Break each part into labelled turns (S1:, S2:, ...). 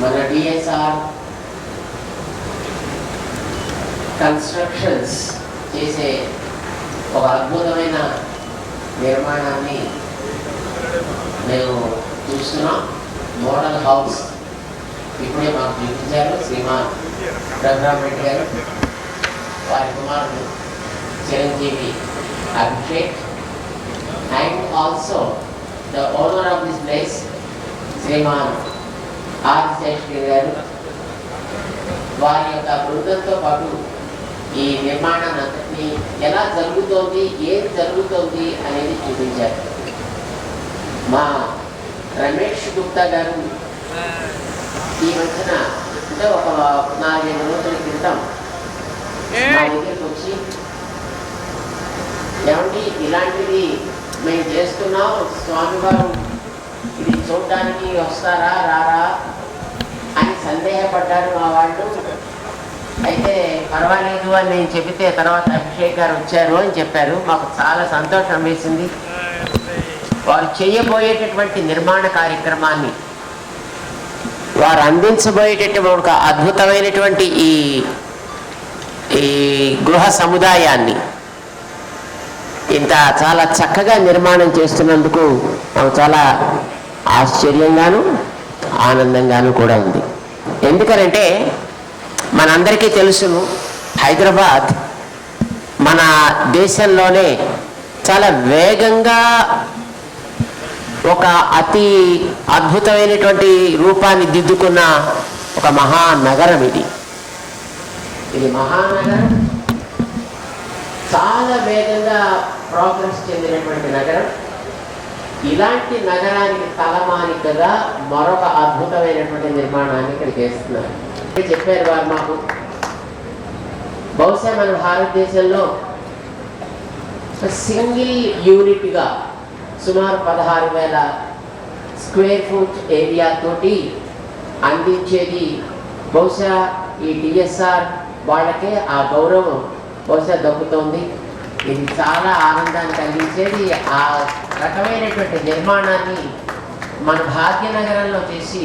S1: మన DSR constructions చేసే ఒక అద్భుతమైన నిర్మాణాన్ని మేము చూస్తున్నాం. మోడల్ హౌస్ ఇప్పుడే మాకు చూపించారు శ్రీమాన్ రఘురామ్ రెడ్డి గారు, వారి కుమారుడు చిరంజీవి Abhishek, and also the owner of this place Sriman R Seshagiri గారు, వారి యొక్క బృందంతో పాటు ఈ నిర్మాణాన్ని అంతటినీ ఎలా జరుగుతోంది, ఏం జరుగుతోంది అనేది చూపించారు. మా రమేష్ గుప్తా గారు ఈ మధ్యన అంటే ఒక 4-5 రోజుల క్రితం మా దగ్గరికి వచ్చి, ఏమండి ఇలాంటిది మేము చేస్తున్నాం, స్వామివారు ఇది చూడడానికి వస్తారా రారా అని సందేహపడ్డారు మా వాళ్ళు. అయితే పర్వాలేదు అని నేను చెబితే తర్వాత అభిషేక్ గారు వచ్చారు అని చెప్పారు. మాకు చాలా సంతోషం వేసింది. వారు చేయబోయేటటువంటి నిర్మాణ కార్యక్రమాన్ని, వారు అందించబోయేటటువంటి ఒక అద్భుతమైనటువంటి ఈ గృహ సముదాయాన్ని ఇంత చాలా చక్కగా నిర్మాణం చేస్తున్నందుకు నాకు చాలా ఆశ్చర్యంగాను ఆనందంగాను కూడా ఉంది. ఎందుకనంటే మనందరికీ తెలుసును, హైదరాబాద్ మన దేశంలోనే చాలా వేగంగా ఒక అతి అద్భుతమైనటువంటి రూపాన్ని దిద్దుకున్న ఒక మహానగరం ఇది. ఇది మహానగరం, చాలా వేగంగా ప్రోగ్రెస్ చెందినటువంటి నగరం. ఇలాంటి నగరానికి తలమానికగా మరొక అద్భుతమైనటువంటి నిర్మాణాన్ని ఇక్కడ చేస్తున్నారు. చెప్పారు వారు మాకు, బహుశా మన భారతదేశంలో సింగిల్ యూనిట్గా సుమారు 16,000 స్క్వేర్ ఫుట్ ఏరియా తోటి అందించేది బహుశా ఈ డిఎస్ఆర్ వాళ్ళకే ఆ గౌరవం బహుశా దక్కుతోంది. ఇది చాలా ఆనందాన్ని కలిగించేది. ఆ రకమైనటువంటి నిర్మాణాన్ని మన భాగ్యనగరంలో చేసి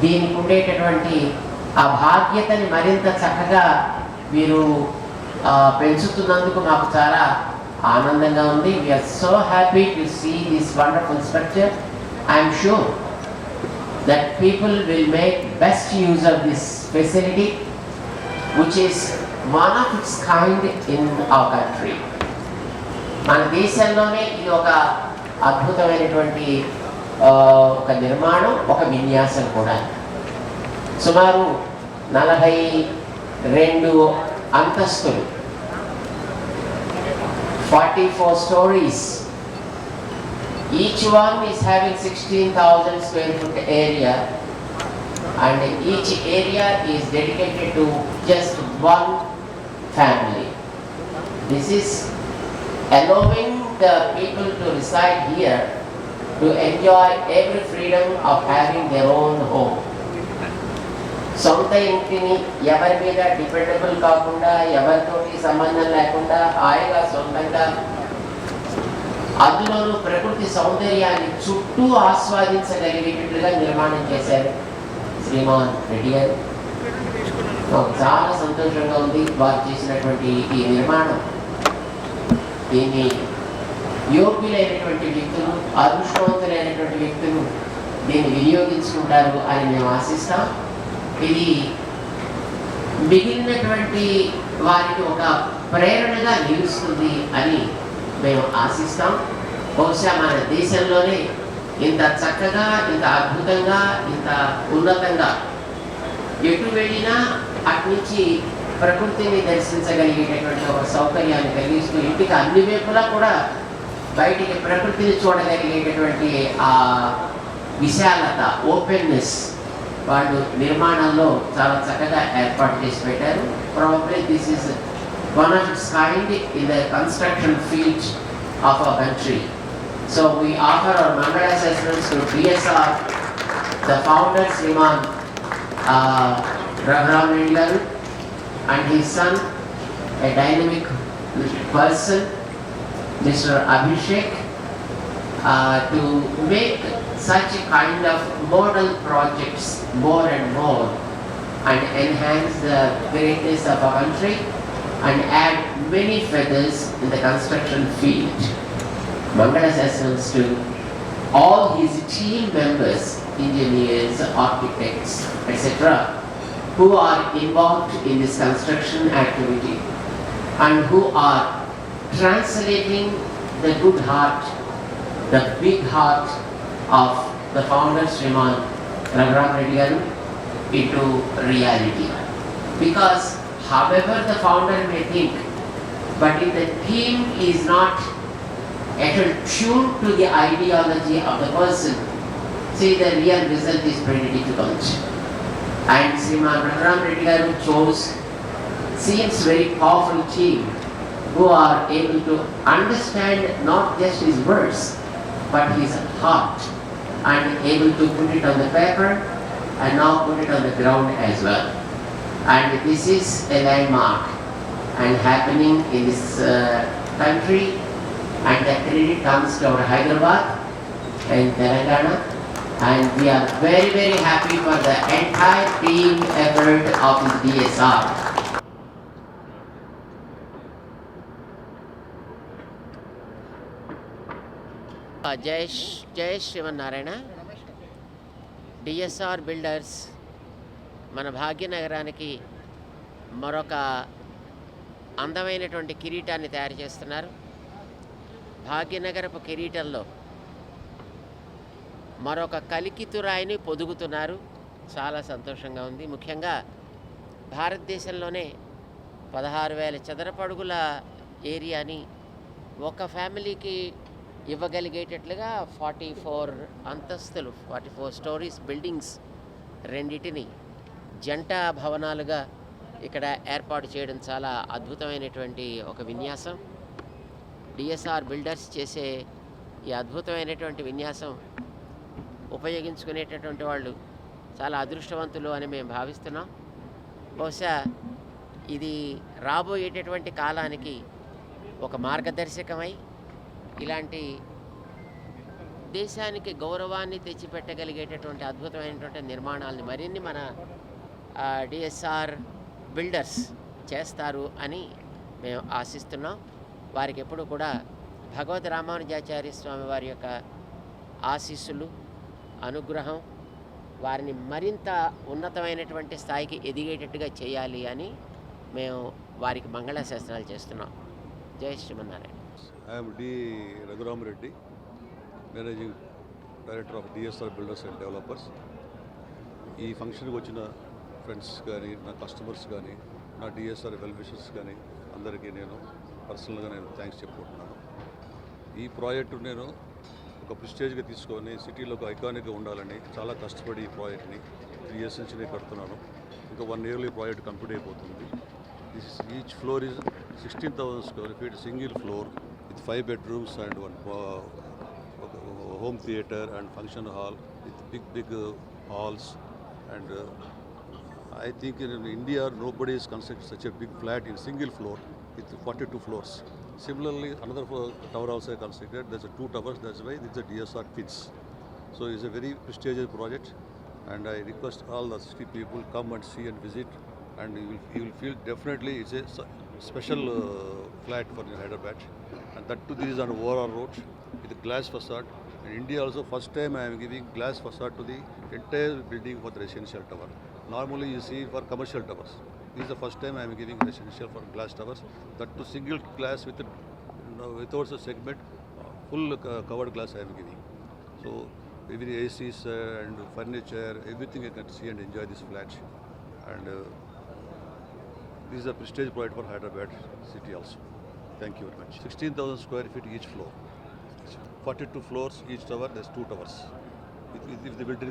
S1: దీనికి ఉండేటటువంటి ఆ బాధ్యతని మరింత చక్కగా వీరు పెంచుతున్నందుకు మాకు చాలా ఆనందంగా ఉంది. We're so happy to see this wonderful structure. I'm sure that people will make best use of this facility, which is one of its kind in our country. మన దేశంలోనే ఇది ఒక అద్భుతమైనటువంటి ఒక నిర్మాణం, ఒక విన్యాసం కూడా. సుమారు 42 అంతస్తులు, 44 stories. Each one is having 16,000 square foot area, and each area is dedicated to just one family. This is allowing the people to reside here to enjoy every freedom of having their own home. సొంత ఇంటిని ఎవరి మీద dependable కాకుండా, ఎవరితోటి సంబంధం లేకుండా హాయిగా సొంతంగా, అందులోనూ ప్రకృతి సౌందర్యాన్ని చుట్టూ ఆస్వాదించగలిగేటట్లుగా నిర్మాణం చేశారు శ్రీమాన్ రెడ్డి గారు. నాకు చాలా సంతోషంగా ఉంది వారు చేసినటువంటి ఈ నిర్మాణం. దీన్ని యోగ్యులైనటువంటి వ్యక్తులు, అదృష్టవంతులైనటువంటి వ్యక్తులు దీన్ని వినియోగించుకుంటారు అని మేము ఆశిస్తాం. ఇది మిగిలినటువంటి వారికి ఒక ప్రేరణగా నిలుస్తుంది అని మేము ఆశిస్తాం. బహుశా మన దేశంలోనే ఇంత చక్కగా, ఇంత అద్భుతంగా, ఇంత ఉన్నతంగా ఎటు వెళ్ళినా అట్నుంచి ప్రకృతిని దర్శించగలిగేటటువంటి ఒక సౌకర్యాన్ని కలిగిస్తూ, ఇంటికి అన్ని వైపులా కూడా బయటికి ప్రకృతిని చూడగలిగేటటువంటి ఆ విశాలత, ఓపెన్నెస్ వాళ్ళు నిర్మాణంలో చాలా చక్కగా ఏర్పాటు చేసి పెట్టారు. Probably this is one of its kind in the construction field of our country. So we offer our congratulations to DSR, the founder Sriman Raghuram Reddy garu, and his son, a dynamic person, Mr. Abhishek, to make such a kind of model projects more and more and enhance the greatness of our country and add many feathers in the construction field. Mangala Sasnams to all his team members, engineers, architects, etc., who are involved in this construction activity and who are translating the good heart, the big heart of the founder Sriman Raghuram Reddy Garu into reality. Because however the founder may think, but if the team is not at all tuned to the ideology of the person, see the real result is pretty difficult. And Sriman Raghuram Reddy Garu chose, seems very powerful team who are able to understand not just his words, but his heart, and able to put it on the paper and now put it on the ground as well. And this is a landmark and happening in this country, and the credit comes to our Hyderabad and Telangana, and we are very, very happy for the entire team effort of the DSR. జై Srimannarayana. DSR builders మన భాగ్యనగరానికి మరొక అందమైనటువంటి కిరీటాన్ని తయారు చేస్తున్నారు. భాగ్యనగరపు కిరీటంలో మరొక కలికితురాయిని పొదుగుతున్నారు. చాలా సంతోషంగా ఉంది. ముఖ్యంగా భారతదేశంలోనే 16,000 చదరపు అడుగుల ఏరియాని ఒక ఫ్యామిలీకి ఇవ్వగలిగేటట్లుగా 44 అంతస్తులు, 44 స్టోరీస్ బిల్డింగ్స్ రెండిటిని జంట భవనాలుగా ఇక్కడ ఏర్పాటు చేయడం చాలా అద్భుతమైనటువంటి ఒక విన్యాసం. డిఎస్ఆర్ బిల్డర్స్ చేసే ఈ అద్భుతమైనటువంటి విన్యాసం ఉపయోగించుకునేటటువంటి వాళ్ళు చాలా అదృష్టవంతులు అని మేము భావిస్తున్నాం. బహుశా ఇది రాబోయేటటువంటి కాలానికి ఒక మార్గదర్శకమై ఇలాంటి దేశానికి గౌరవాన్ని తెచ్చిపెట్టగలిగేటటువంటి అద్భుతమైనటువంటి నిర్మాణాలని మరిన్ని మన డిఎస్ఆర్ బిల్డర్స్ చేస్తారు అని మేము ఆశిస్తున్నాం. వారికి ఎప్పుడు కూడా భగవద్ రామానుజాచార్య స్వామి వారి యొక్క ఆశీస్సులు, అనుగ్రహం వారిని మరింత ఉన్నతమైనటువంటి స్థాయికి ఎదిగేటట్టుగా చేయాలి అని మేము వారికి మంగళాశాసనాలు చేస్తున్నాం. జై Srimannarayana.
S2: I am D. Raghuram Reddy, Managing Director of DSR Builders and Developers. ఈ ఫంక్షన్కి వచ్చిన ఫ్రెండ్స్ కానీ, నా కస్టమర్స్ కానీ, నా డిఎస్ఆర్ వెల్ విషర్స్ కానీ అందరికీ నేను పర్సనల్గా థ్యాంక్స్ చెప్పుకుంటున్నాను. ఈ ప్రాజెక్టు నేను ఒక ప్రిస్టేజ్గా తీసుకొని సిటీలో ఒక ఐకానిక్గా ఉండాలని చాలా కష్టపడి ఈ ప్రాజెక్ట్ని 3 years నుంచి నేను కడుతున్నాను. ఇంకా 1 yearలో ఈ ప్రాజెక్ట్ కంప్లీట్ అయిపోతుంది. Each floor is 16,000 square feet, single floor with 5 bedrooms and 1 home theatre and function hall with big halls. And I think in India nobody is constructed such a big flat in single floor with 42 floors. Similarly, another tower also constructed. There's 2 towers. That's why it's a DSR Twins. So it's a very prestigious project, and I request all the city people come and see and visit, and you will feel definitely it's a special flat for Hyderabad. And that too, this is on overall road with a glass facade. In India also, first time I am giving glass facade to the entire building for the residential tower. Normally you see for commercial towers. This is the first time I am giving residential for glass towers. That too single glass with without a segment, full covered glass I am giving. So every ACs and furniture, everything you can see and enjoy this flat. And this is a prestige project for Hyderabad city also. Thank you very much. 16,000 square feet each floor. 42 floors each tower. There's 2 towers. If they built in